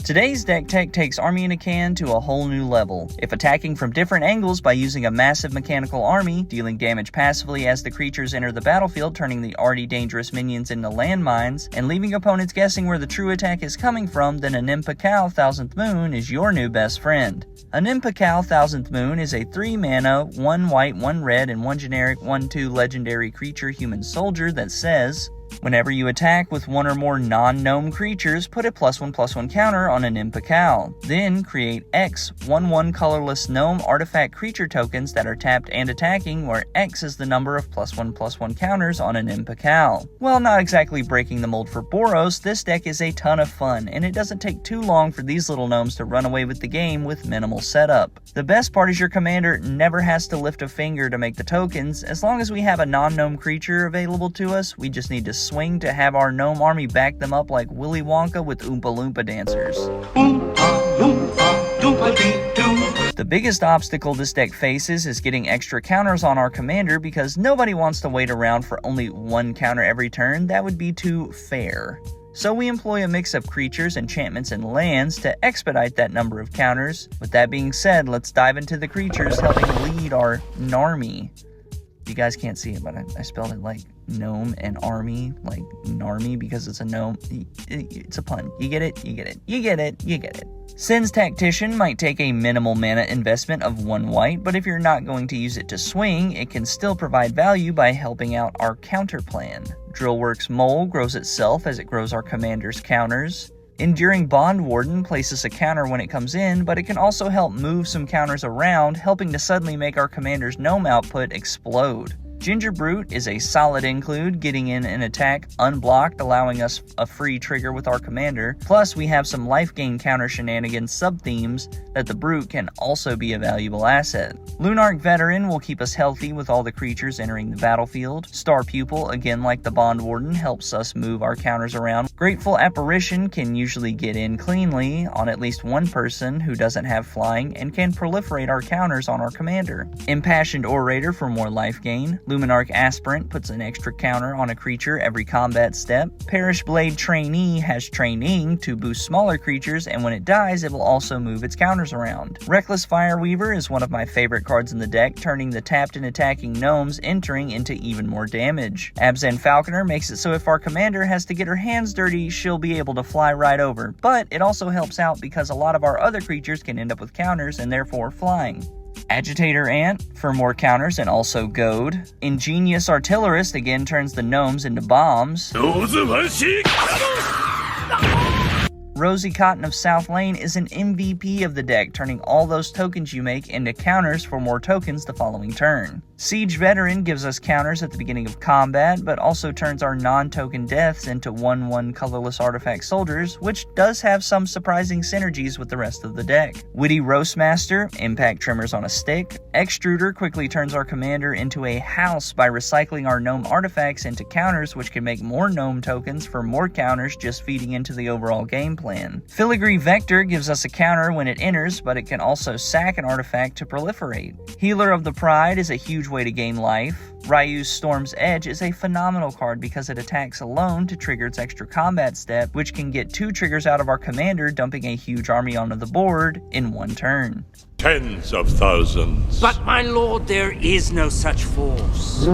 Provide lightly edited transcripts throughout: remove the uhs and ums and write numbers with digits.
Today's deck tech takes Army in a Can to a whole new level. If attacking from different angles by using a massive mechanical army, dealing damage passively as the creatures enter the battlefield, turning the already dangerous minions into landmines, and leaving opponents guessing where the true attack is coming from, then Anim Pakal, Thousandth Moon is your new best friend. Anim Pakal, Thousandth Moon is a 3-mana, 1 white, 1 red, and 1 generic 1/2 legendary creature human soldier that says, whenever you attack with one or more non-gnome creatures, put a +1/+1 counter on Anim Pakal. Then create X 1/1 colorless gnome artifact creature tokens that are tapped and attacking, where X is the number of +1/+1 counters on Anim Pakal. While not exactly breaking the mold for Boros, this deck is a ton of fun, and it doesn't take too long for these little gnomes to run away with the game with minimal setup. The best part is your commander never has to lift a finger to make the tokens. As long as we have a non-gnome creature available to us, we just need to swing to have our gnome army back them up like Willy Wonka with Oompa Loompa dancers. The biggest obstacle this deck faces is getting extra counters on our commander, because nobody wants to wait around for only 1 counter every turn. That would be too fair. So we employ a mix of creatures, enchantments, and lands to expedite that number of counters. With that being said, let's dive into the creatures helping lead our Narmy. You guys can't see it, but I spelled it like gnome and army, like Narmy, because it's a gnome. It's a pun. You get it? You get it. You get it. You get it. Sin's Tactician might take a minimal mana investment of 1 white, but if you're not going to use it to swing, it can still provide value by helping out our counter plan. Drillworks Mole grows itself as it grows our commander's counters. Enduring Bond Warden places a counter when it comes in, but it can also help move some counters around, helping to suddenly make our commander's gnome output explode. Ginger Brute is a solid include, getting in an attack unblocked, allowing us a free trigger with our commander. Plus, we have some life gain counter shenanigans sub-themes that the Brute can also be a valuable asset. Lunarch Veteran will keep us healthy with all the creatures entering the battlefield. Star Pupil, again like the Bond Warden, helps us move our counters around. Grateful Apparition can usually get in cleanly on at least one person who doesn't have flying, and can proliferate our counters on our commander. Impassioned Orator for more life gain. Luminarch Aspirant puts an extra counter on a creature every combat step. Perish Blade Trainee has training to boost smaller creatures, and when it dies, it will also move its counters around. Reckless Fireweaver is one of my favorite cards in the deck, turning the tapped and attacking gnomes entering into even more damage. Abzan Falconer makes it so if our commander has to get her hands dirty, she'll be able to fly right over, but it also helps out because a lot of our other creatures can end up with counters and therefore flying. Agitator Ant for more counters and also goad. Ingenious Artillerist again turns the gnomes into bombs. Rosie Cotton of South Lane is an MVP of the deck, turning all those tokens you make into counters for more tokens the following turn. Siege Veteran gives us counters at the beginning of combat, but also turns our non-token deaths into 1/1 colorless artifact soldiers, which does have some surprising synergies with the rest of the deck. Witty Roastmaster, impact trimmers on a stick. Extruder quickly turns our commander into a house by recycling our gnome artifacts into counters, which can make more gnome tokens for more counters, just feeding into the overall game plan. Filigree Vector gives us a counter when it enters, but it can also sack an artifact to proliferate. Healer of the Pride is a huge way to gain life. Ryu's Storm's Edge is a phenomenal card because it attacks alone to trigger its extra combat step, which can get 2 triggers out of our commander, dumping a huge army onto the board in 1 turn. Tens of thousands. But my lord, there is no such force.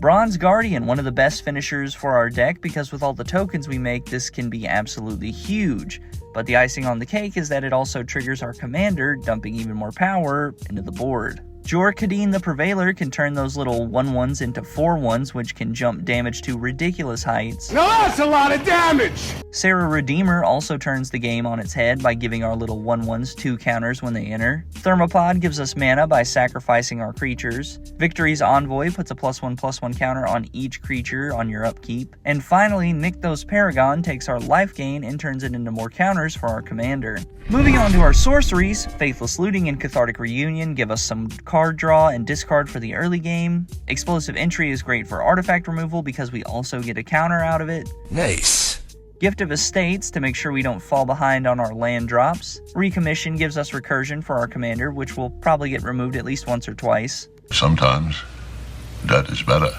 Bronze Guardian, one of the best finishers for our deck, because with all the tokens we make, this can be absolutely huge. But the icing on the cake is that it also triggers our commander, dumping even more power into the board. Jor Kadeen the Prevailer can turn those little 1/1s into 4/1s, which can jump damage to ridiculous heights. Now that's a lot of damage! Sarah Redeemer also turns the game on its head by giving our little 1/1s 2 counters when they enter. Thermopod gives us mana by sacrificing our creatures. Victory's Envoy puts a +1/+1 counter on each creature on your upkeep. And finally, Nykthos Paragon takes our life gain and turns it into more counters for our commander. Moving on to our sorceries, Faithless Looting and Cathartic Reunion give us some card draw and discard for the early game. Explosive Entry is great for artifact removal because we also get a counter out of it. Nice. Gift of Estates to make sure we don't fall behind on our land drops. Recommission gives us recursion for our commander, which will probably get removed at least once or twice. Sometimes that is better.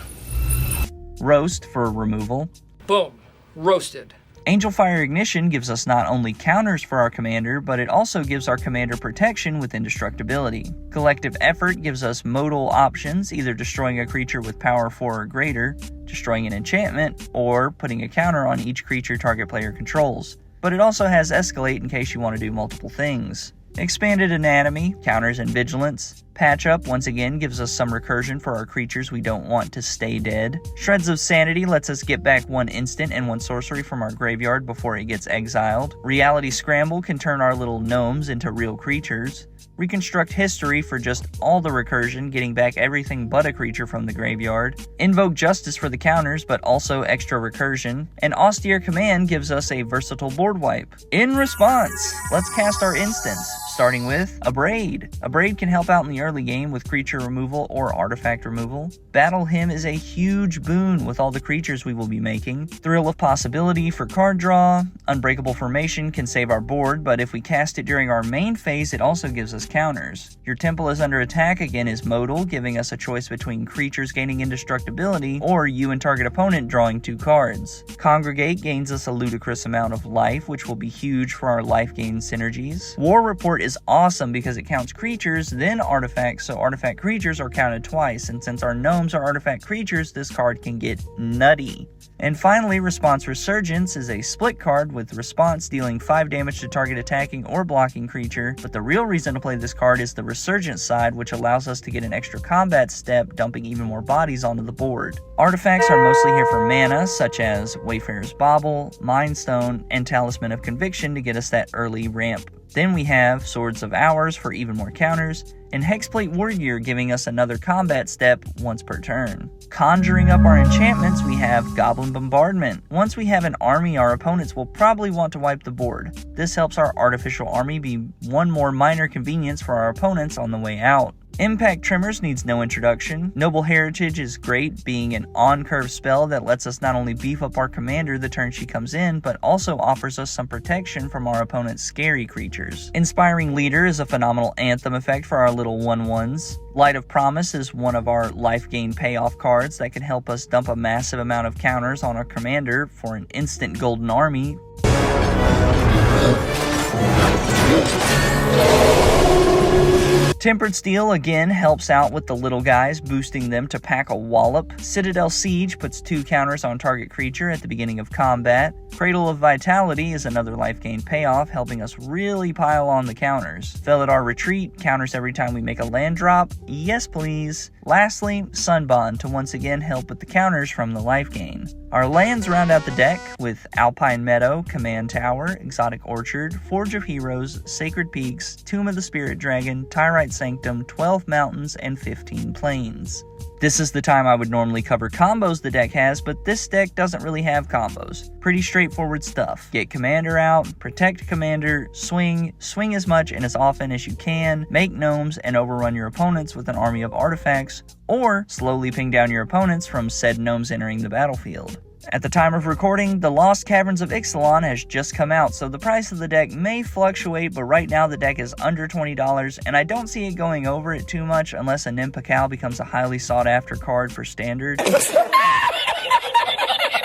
Roast for removal. Boom. Roasted. Angel Fire Ignition gives us not only counters for our commander, but it also gives our commander protection with indestructibility. Collective Effort gives us modal options, either destroying a creature with power 4 or greater, destroying an enchantment, or putting a counter on each creature target player controls. But it also has Escalate in case you want to do multiple things. Expanded Anatomy, counters and vigilance. Patch Up once again gives us some recursion for our creatures we don't want to stay dead. Shreds of Sanity lets us get back 1 instant and 1 sorcery from our graveyard before it gets exiled. Reality Scramble can turn our little gnomes into real creatures. Reconstruct History for just all the recursion, getting back everything but a creature from the graveyard. Invoke Justice for the counters, but also extra recursion. And Austere Command gives us a versatile board wipe. In response, let's cast our instants, starting with Abrade. Abrade can help out in the early game with creature removal or artifact removal. Battle Hymn is a huge boon with all the creatures we will be making. Thrill of Possibility for card draw. Unbreakable Formation can save our board, but if we cast it during our main phase, it also gives us counters. Your Temple is Under Attack again is modal, giving us a choice between creatures gaining indestructibility or you and target opponent drawing 2 cards. Congregate gains us a ludicrous amount of life, which will be huge for our life gain synergies. War Report is awesome because it counts creatures, then artifacts, so artifact creatures are counted twice, and since our gnomes are artifact creatures, this card can get nutty. And finally, Response Resurgence is a split card with response dealing 5 damage to target attacking or blocking creature, but the real reason to play this card is the Resurgence side, which allows us to get an extra combat step, dumping even more bodies onto the board. Artifacts are mostly here for mana, such as Wayfarer's Bauble, Mind Stone, and Talisman of Conviction to get us that early ramp. Then we have Swords of Hours for even more counters, and Hexplate Wargear giving us another combat step once per turn. Conjuring up our enchantments, we have Goblin Bombardment. Once we have an army, our opponents will probably want to wipe the board. This helps our artificial army be one more minor convenience for our opponents on the way out. Impact Tremors needs no introduction. Noble Heritage is great, being an on-curve spell that lets us not only beef up our commander the turn she comes in, but also offers us some protection from our opponent's scary creatures. Inspiring Leader is a phenomenal anthem effect for our little 1/1s. Light of Promise is one of our life gain payoff cards that can help us dump a massive amount of counters on our commander for an instant golden army. Tempered Steel again helps out with the little guys, boosting them to pack a wallop. Citadel Siege puts 2 counters on target creature at the beginning of combat. Cradle of Vitality is another life gain payoff, helping us really pile on the counters. Felidar Retreat counters every time we make a land drop. Yes please. Lastly, Sunbond to once again help with the counters from the life gain. Our lands round out the deck with Alpine Meadow, Command Tower, Exotic Orchard, Forge of Heroes, Sacred Peaks, Tomb of the Spirit Dragon, Tyrite Sanctum, 12 Mountains, and 15 Plains. This is the time I would normally cover combos the deck has, but this deck doesn't really have combos. Pretty straightforward stuff. Get commander out, protect commander, swing as much and as often as you can, make gnomes and overrun your opponents with an army of artifacts, or slowly ping down your opponents from said gnomes entering the battlefield. At the time of recording, the Lost Caverns of Ixilan has just come out, so the price of the deck may fluctuate, but right now the deck is under $20, and I don't see it going over it too much unless Anim Pakal becomes a highly sought after card for standard.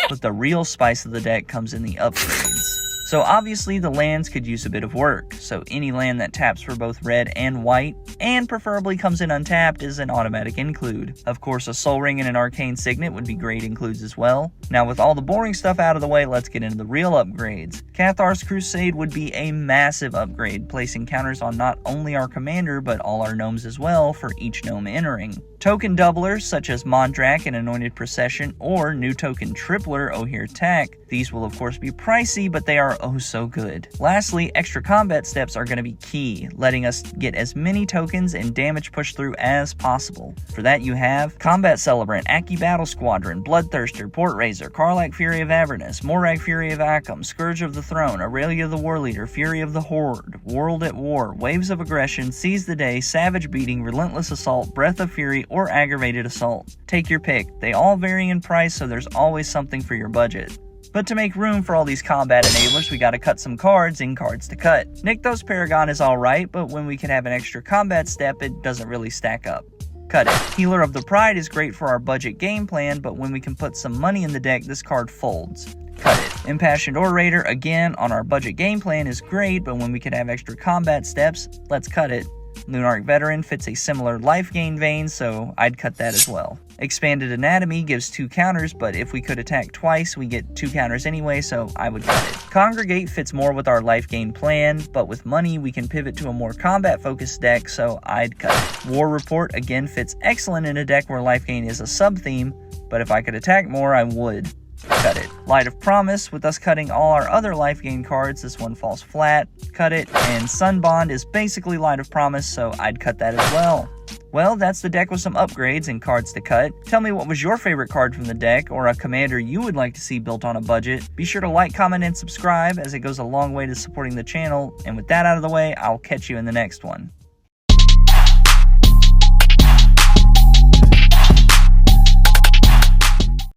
But the real spice of the deck comes in the upgrades. So obviously the lands could use a bit of work, so any land that taps for both red and white, and preferably comes in untapped, is an automatic include. Of course, a Soul Ring and an Arcane Signet would be great includes as well. Now with all the boring stuff out of the way, let's get into the real upgrades. Cathar's Crusade would be a massive upgrade, placing counters on not only our commander, but all our gnomes as well for each gnome entering. Token doublers such as Mondrak and Anointed Procession, or new token tripler Ohir Tack. These will of course be pricey, but they are oh so good. Lastly, extra combat steps are going to be key, letting us get as many tokens and damage push through as possible. For that you have Combat Celebrant, Aki Battle Squadron, Bloodthirster, Portraiser, Karlach Fury of Avernus, Morag Fury of Akum, Scourge of the Throne, Aurelia the War Leader, Fury of the Horde, World at War, Waves of Aggression, Seize the Day, Savage Beating, Relentless Assault, Breath of Fury, or Aggravated Assault. Take your pick. They all vary in price, so there's always something for your budget. But to make room for all these combat enablers, we gotta cut some cards in Cards to Cut. Nykthos Paragon is alright, but when we can have an extra combat step, it doesn't really stack up. cut it. Healer of the Pride is great for our budget game plan, but when we can put some money in the deck, this card folds. Cut it. Impassioned Orator, again, on our budget game plan is great, but when we could have extra combat steps, let's cut it. Lunarch Veteran fits a similar life gain vein, so I'd cut that as well. Expanded Anatomy gives 2 counters, but if we could attack twice, we get 2 counters anyway, so I would cut it. Congregate fits more with our life gain plan, but with money, we can pivot to a more combat-focused deck, so I'd cut it. War Report again fits excellent in a deck where life gain is a sub-theme, but if I could attack more, I would. Cut it. Light of Promise, with us cutting all our other life gain cards, this one falls flat. Cut it. And Sunbond is basically Light of Promise, so I'd cut that as well. Well, that's the deck with some upgrades and cards to cut. Tell me what was your favorite card from the deck, or a commander you would like to see built on a budget. Be sure to like, comment, and subscribe, as it goes a long way to supporting the channel. And with that out of the way, I'll catch you in the next one.